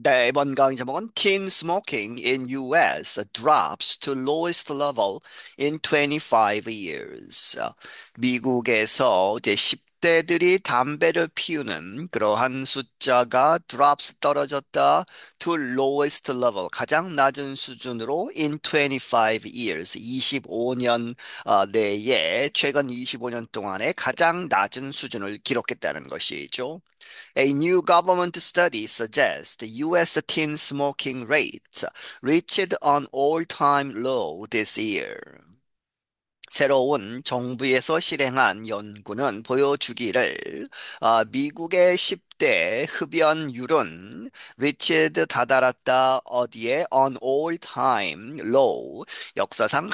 네, 이번 강의 제목은 Teen Smoking in US drops to lowest level in 25 years. 미국에서 이제 10대들이 담배를 피우는 그러한 숫자가 drops 떨어졌다 to lowest level 가장 낮은 수준으로 in 25 years 25년 내에 최근 25년 동안에 가장 낮은 수준을 기록했다는 것이죠. A new government study suggests the U.S. teen smoking rate reached an all-time low this year. 새로운 정부에서 실행한 연구는 보여주기를 미국의 10대 흡연율은 reached 다다랐다 어디에 on all-time low 역사상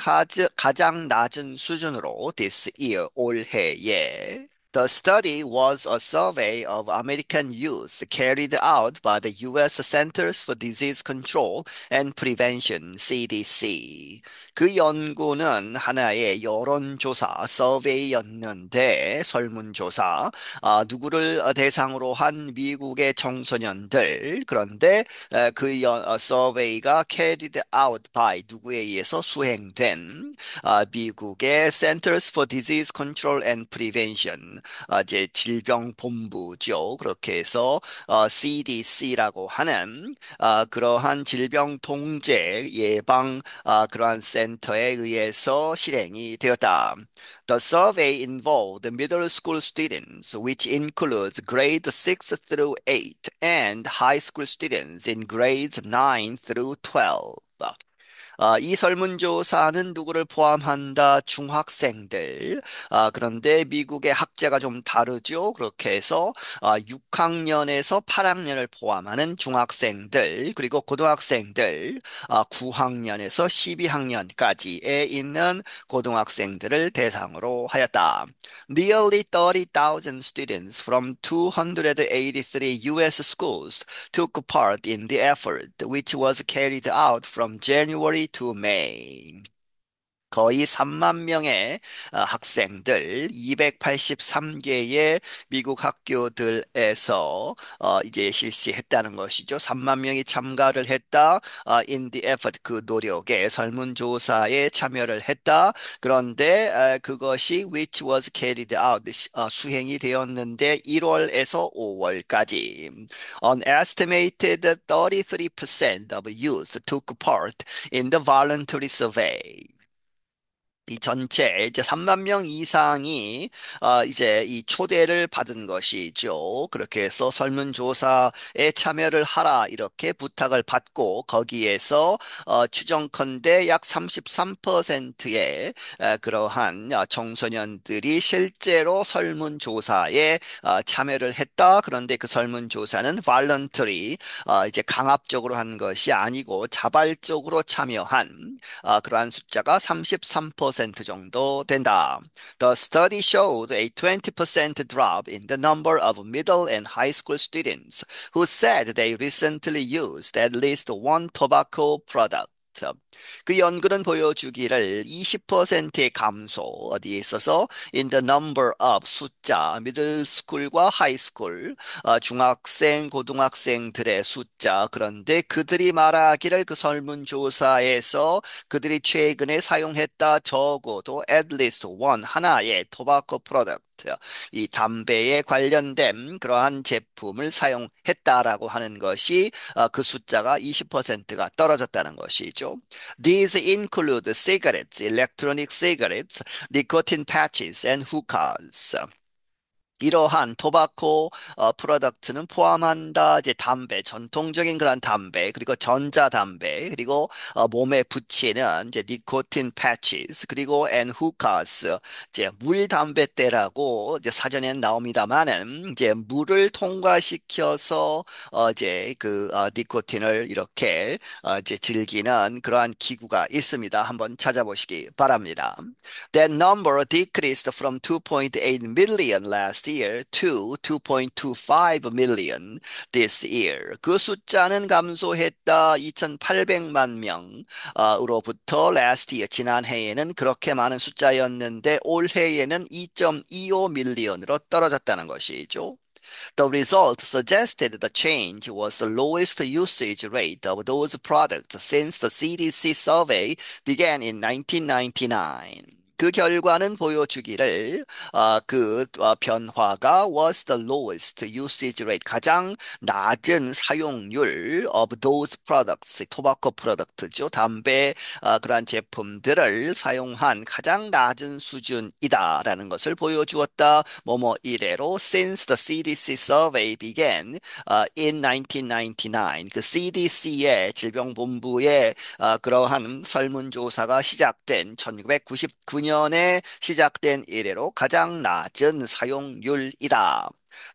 가장 낮은 수준으로 this year 올해에 The study was a survey of American youth carried out by the U.S. Centers for Disease Control and Prevention, CDC. 그 연구는 하나의 여론조사, 서베이였는데, 설문조사, 누구를 대상으로 한 미국의 청소년들, 그런데 서베이가 carried out by 누구에 의해서 수행된 미국의 Centers for Disease Control and Prevention, 이제 질병본부죠. 그렇게 해서 CDC라고 하는 그러한 질병 통제 예방 그러한 센터에 의해서 실행이 되었다. The survey involved middle school students, which includes grades 6 through 8, and high school students in grades 9 through 12. 이 설문조사는 누구를 포함한다? 중학생들. 그런데 미국의 학제가 좀 다르죠. 그렇게 해서 6학년에서 8학년을 포함하는 중학생들, 그리고 고등학생들, 9학년에서 12학년까지에 있는 고등학생들을 대상으로 하였다. Nearly 30,000 students from 283 U.S. schools took part in the effort, which was carried out from January to May. 거의 3만 명의 학생들 283개의 미국 학교들에서 이제 실시했다는 것이죠. 3만 명이 참가를 했다. in the effort 그 노력에 설문조사에 참여를 했다. 그런데 그것이 which was carried out 수행이 되었는데 1월에서 5월까지 an estimated 33% of youth took part in the voluntary survey. 이 전체 이제 3만 명 이상이 이제 이 초대를 받은 것이죠. 그렇게 해서 설문조사에 참여를 하라 이렇게 부탁을 받고 거기에서 추정컨대 약 33%의 그러한 청소년들이 실제로 설문조사에 참여를 했다. 그런데 그 설문조사는 voluntary 이제 강압적으로 한 것이 아니고 자발적으로 참여한 그러한 숫자가 33% 정도 된다. The study showed a 20% drop in the number of middle and high school students who said they recently used at least one tobacco product. 그 연구는 보여주기를 20%의 감소 어디에 있어서 in the number of 숫자 middle school과 high school 중학생 고등학생들의 숫자 그런데 그들이 말하기를 그 설문조사에서 그들이 최근에 사용했다 적어도 at least one 하나의 tobacco product 이 담배에 관련된 그러한 제품을 사용했다라고 하는 것이 그 숫자가 20%가 떨어졌다는 것이죠. These include cigarettes, electronic cigarettes, nicotine patches, and hookahs. 이러한 토바코 프로덕트는 포함한다. 이제 담배, 전통적인 그런 담배, 그리고 전자담배, 그리고 몸에 붙이는 이제 니코틴 패치스, 그리고 앤 후카스, 이제 물담배대라고 이제 사전에 나옵니다만은 이제 물을 통과시켜서 이제 그 니코틴을 이렇게 이제 즐기는 그러한 기구가 있습니다. 한번 찾아보시기 바랍니다. That number decreased from 2.8 million last year to 2.25 million this year. 그 숫자는 감소했다. 2,800만 명으로부터 last year 지난해에는 그렇게 많은 숫자였는데 올해에는 2.25 밀리언으로 떨어졌다는 것이죠. The result suggested the change was the lowest usage rate of those products since the CDC survey began in 1999. 그 결과는 보여주기를 변화가 was the lowest usage rate 가장 낮은 사용률 of those products 토바코 프로덕트죠 담배 그러한 제품들을 사용한 가장 낮은 수준이다라는 것을 보여주었다. 뭐뭐 이래로 since the CDC survey began in 1999 그 CDC의 질병본부의 그러한 설문조사가 시작된 1999년에 시작된 이래로 가장 낮은 사용률이다.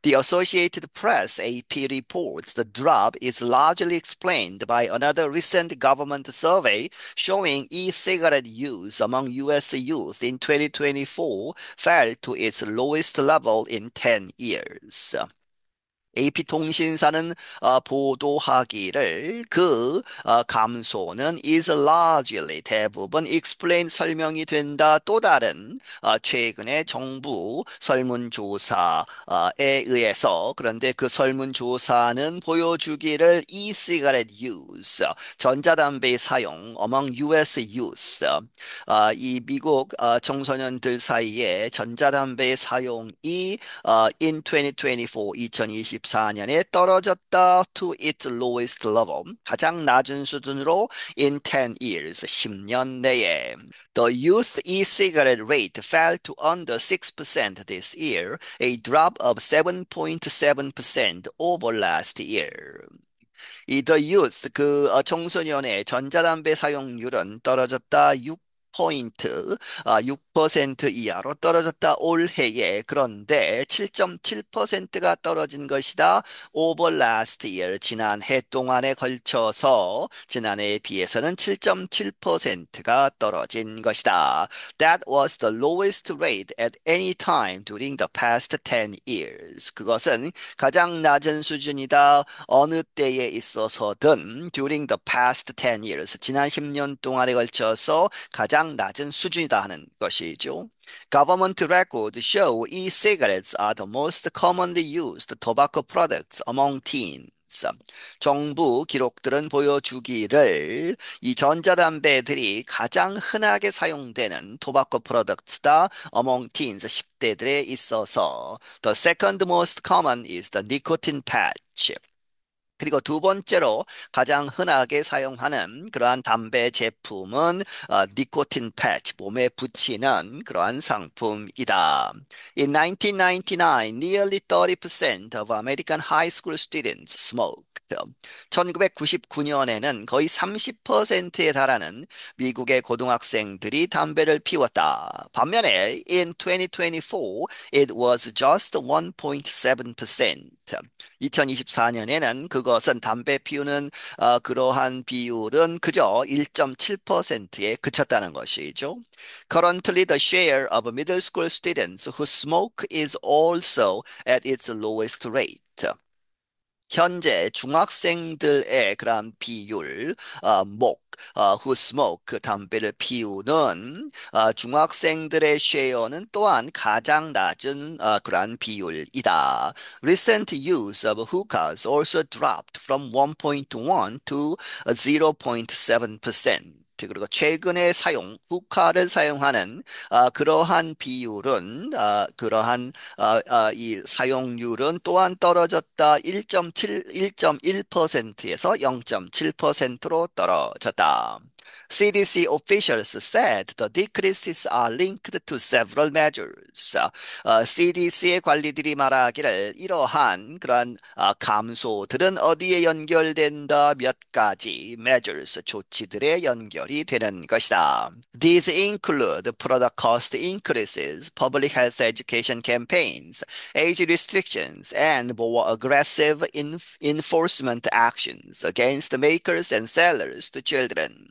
The Associated Press AP reports the drop is largely explained by another recent government survey showing e-cigarette use among US youth in 2024 fell to its lowest level in 10 years. AP통신사는 보도하기를 감소는 is largely 대부분 explain 설명이 된다. 또 다른 최근의 정부 설문조사에 의해서 그런데 그 설문조사는 보여주기를 e-cigarette use 전자담배 사용 among US youth 이 미국 청소년들 사이에 전자담배 사용이 in 2024, 2024년에 떨어졌다 to its lowest level, 가장 낮은 수준으로 in 10 years, 10년 내에. The youth e-cigarette rate fell to under 6% this year, a drop of 7.7% over last year. 이 The Youth 청소년의 전자담배 사용률은 떨어졌다 6포인트, 6% 이하로 떨어졌다 올해에. 그런데 7.7%가 떨어진 것이다. Over last year, 지난해 동안에 걸쳐서 지난해에 비해서는 7.7%가 떨어진 것이다. That was the lowest rate at any time during the past 10 years. 그것은 가장 낮은 수준이다. 어느 때에 있어서든 during the past 10 years, 지난 10년 동안에 걸쳐서 가장 낮은 수준이다 하는 것이죠. Government records show e-cigarettes are the most commonly used tobacco products among teens. 정부 기록들은 보여주기를 이 전자담배들이 가장 흔하게 사용되는 토바코 프로덕트다 among teens 10대들에 있어서 The second most common is the nicotine patch. 그리고 두 번째로 가장 흔하게 사용하는 그러한 담배 제품은 니코틴 패치, 몸에 붙이는 그러한 상품이다. In 1999, nearly 30% of American high school students smoked. 1999년에는 거의 30%에 달하는 미국의 고등학생들이 담배를 피웠다. 반면에 in 2024, it was just 1.7%. 2024년에는 그것은 담배 피우는 그러한 비율은 그저 1.7%에 그쳤다는 것이죠. Currently, the share of middle school students who smoke is also at its lowest rate. 현재 중학생들의 그런 비율, who smoke, 그 담배를 피우는 중학생들의 쉐어는 또한 가장 낮은 그러한 비율이다. Recent use of hookahs also dropped from 1.1 to 0.7%. 그리고 최근에 후카를 사용하는 그러한 비율은 이 사용률은 또한 떨어졌다. 1.1%에서 0.7%로 떨어졌다. CDC officials said the decreases are linked to several measures. CDC의 관리들이 말하기를 이러한 그러한 감소들은 어디에 연결된다? 몇 가지 measures, 조치들에 연결이 되는 것이다. These include product cost increases, public health education campaigns, age restrictions, and more aggressive enforcement actions against makers and sellers to children.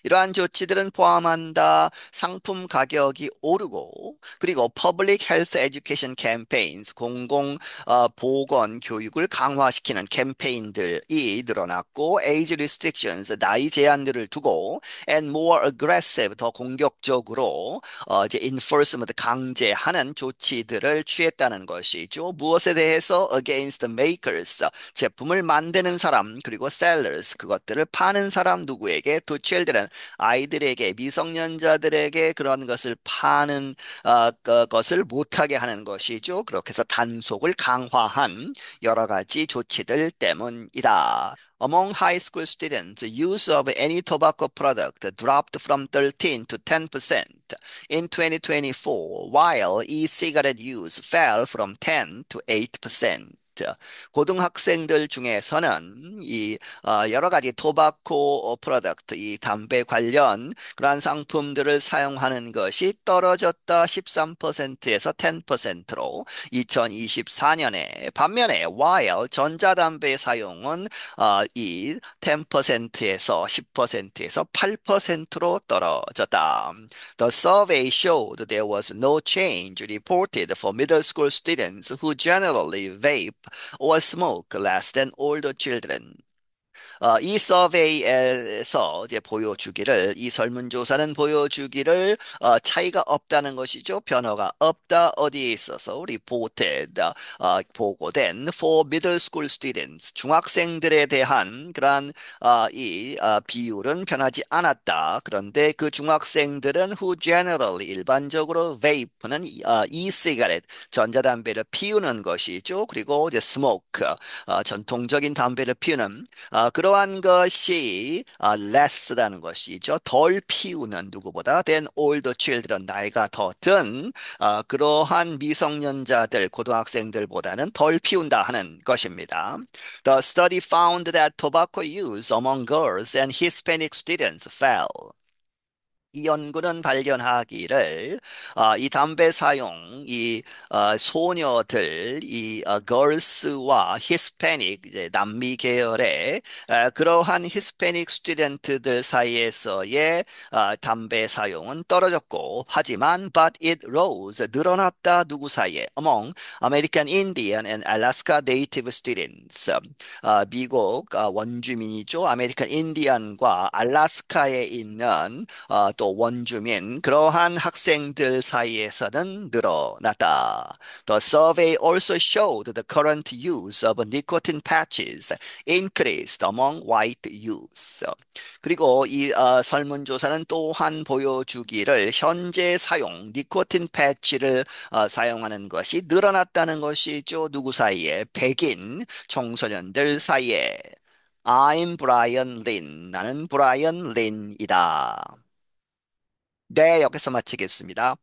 이러한 조치들은 포함한다. 상품 가격이 오르고, 그리고 Public Health Education Campaigns, 공공 보건 교육을 강화시키는 캠페인들이 늘어났고, Age Restrictions, 나이 제한들을 두고, and more aggressive, 더 공격적으로 이제 enforcement, 강제하는 조치들을 취했다는 것이죠. 무엇에 대해서? Against the makers, 제품을 만드는 사람, 그리고 sellers, 그것들을 파는 사람 누구에게? To children, 아이들에게, 미성년자들에게 그런 것을 파는 것을 못하게 하는 것이죠. 그렇게 해서 단속을 강화한 여러 가지 조치들 때문이다. Among high school students, the use of any tobacco product dropped from 13 to 10% in 2024, while e-cigarette use fell from 10 to 8%. 고등학생들 중에서는 여러 가지 토바코 프로덕트, 이 담배 관련 그러한 상품들을 사용하는 것이 떨어졌다. 13%에서 10%로 2024년에. 반면에 while 전자담배 사용은 이 10%에서 10%에서 8%로 떨어졌다. The survey showed there was no change reported for middle school students who generally vape or smoke less than older children. 이 서베이에서 이제 보여주기를, 이 설문조사는 보여주기를 차이가 없다는 것이죠. 변화가 없다. 어디에 있어서? reported, 보고된 for middle school students, 중학생들에 대한 그러한 비율은 변하지 않았다. 그런데 그 중학생들은 who generally, 일반적으로 vape는 e-cigarette, 전자담배를 피우는 것이죠. 그리고 이제 smoke, 전통적인 담배를 피우는 그러한 것이 less라는 것이죠. 덜 피우는 누구보다 than older children, 나이가 더 든 그러한 미성년자들, 고등학생들보다는 덜 피운다 하는 것입니다. The study found that tobacco use among girls and Hispanic students fell. 이 연구는 발견하기를 이 담배 사용, 소녀들, girls와 히스패닉, 이제 남미 계열의 그러한 히스패닉 스튜던트들 사이에서의 담배 사용은 떨어졌고, 하지만 but it rose, 늘어났다. 누구 사이에? Among American Indian and Alaska Native students. 미국 원주민이죠. 아메리칸 인디언과 알라스카에 있는 또 원주민, 그러한 학생들 사이에서는 늘어났다. The survey also showed the current use of nicotine patches increased among white youth. 그리고 이 설문조사는 또한 보여주기를 현재 사용, 니코틴 패치를 사용하는 것이 늘어났다는 것이죠. 누구 사이에? 백인 청소년들 사이에. I'm Brian Lin. 나는 브라이언 린이다. 네, 여기서 마치겠습니다.